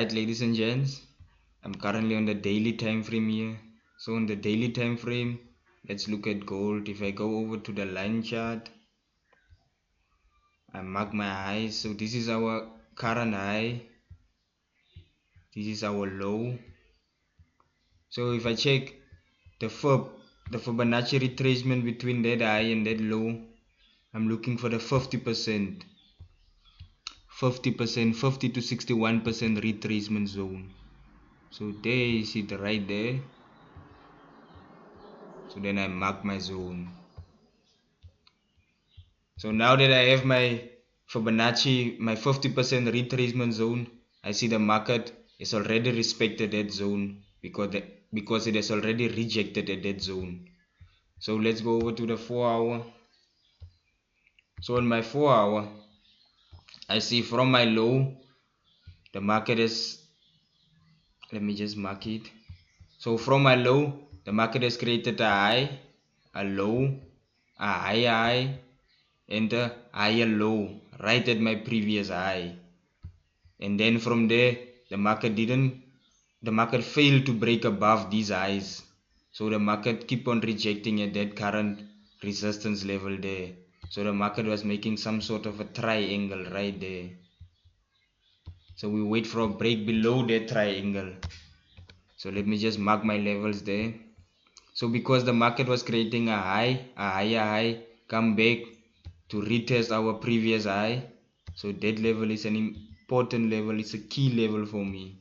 Alright, ladies and gents, I'm currently on the daily time frame here. So on the daily time frame, let's look at gold. If I go over to the line chart, I mark my highs. So this is our current high, this is our low. So if I check the Fibonacci retracement between that high and that low, I'm looking for the 50%, 50 to 61% retracement zone. So there you see it right there. So then I mark my zone. So now that I have my Fibonacci, my 50% retracement zone, I see the market is already respected that zone because it has already rejected at that zone. So let's go over to the 4-hour. So on my 4-hour, I see from my low, the market is, let me just mark it. So from my low, the market has created a high, a low, a high, and a higher low right at my previous high. And then from there, the market failed to break above these highs. So the market keep on rejecting at that current resistance level there. So the market was making some sort of a triangle right there. So we wait for a break below that triangle. So let me just mark my levels there. So because the market was creating a high, a higher high, come back to retest our previous high. So that level is an important level, it's a key level for me.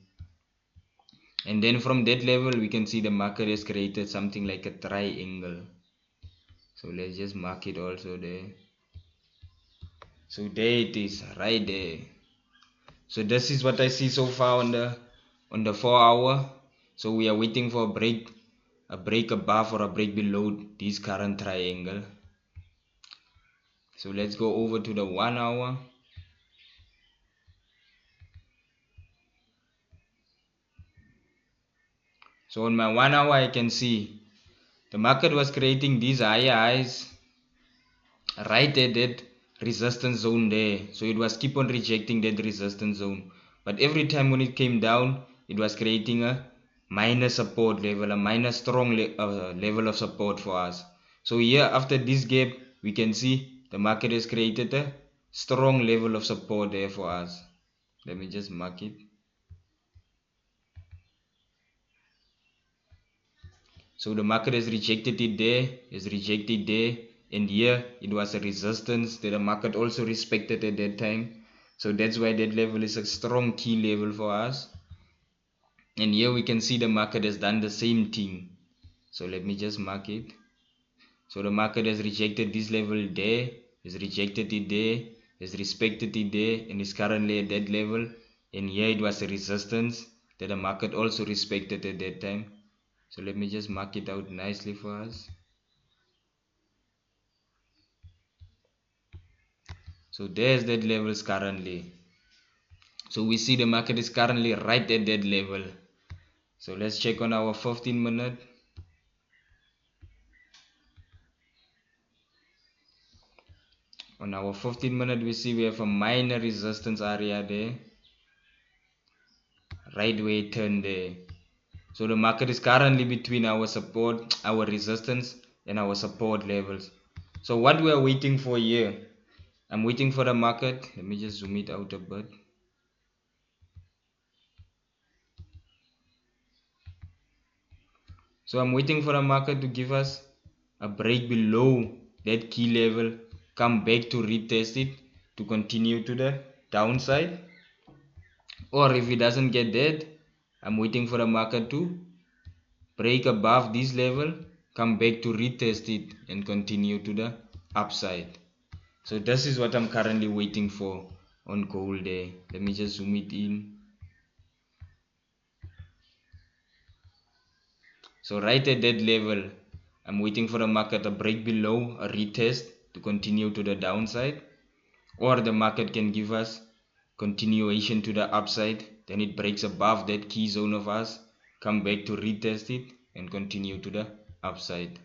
And then from that level we can see the market has created something like a triangle. So let's just mark it also there. So there it is right there. So this is what I see so far on the 4-hour. So we are waiting for a break above or a break below this current triangle. So let's go over to the 1-hour. So on my 1-hour I can see the market was creating these higher highs right at that resistance zone there. So it was keep on rejecting that resistance zone. But every time when it came down, it was creating a minor support level, a minor strong level of support for us. So here after this gap, we can see the market has created a strong level of support there for us. Let me just mark it. So the market has rejected it there, and here it was a resistance that the market also respected at that time. So that's why that level is a strong key level for us. And here we can see the market has done the same thing. So let me just mark it. So the market has rejected this level there, has rejected it there, has respected it there, and is currently at that level. And here it was a resistance that the market also respected at that time. So let me just mark it out nicely for us. So there's that levels currently. So we see the market is currently right at that level. So let's check on our 15-minute. On our 15-minute we see we have a minor resistance area there, right where it turned there. So the market is currently between our support, our resistance, and our support levels. So what we are waiting for here, I'm waiting for the market. Let me just zoom it out a bit. So I'm waiting for the market to give us a break below that key level, come back to retest it to continue to the downside. Or if it doesn't get that, I'm waiting for the market to break above this level, come back to retest it and continue to the upside. So this is what I'm currently waiting for on gold there. Let me just zoom it in. So right at that level, I'm waiting for the market to break below a retest to continue to the downside, or the market can give us continuation to the upside, then it breaks above that key zone of us, come back to retest it and continue to the upside.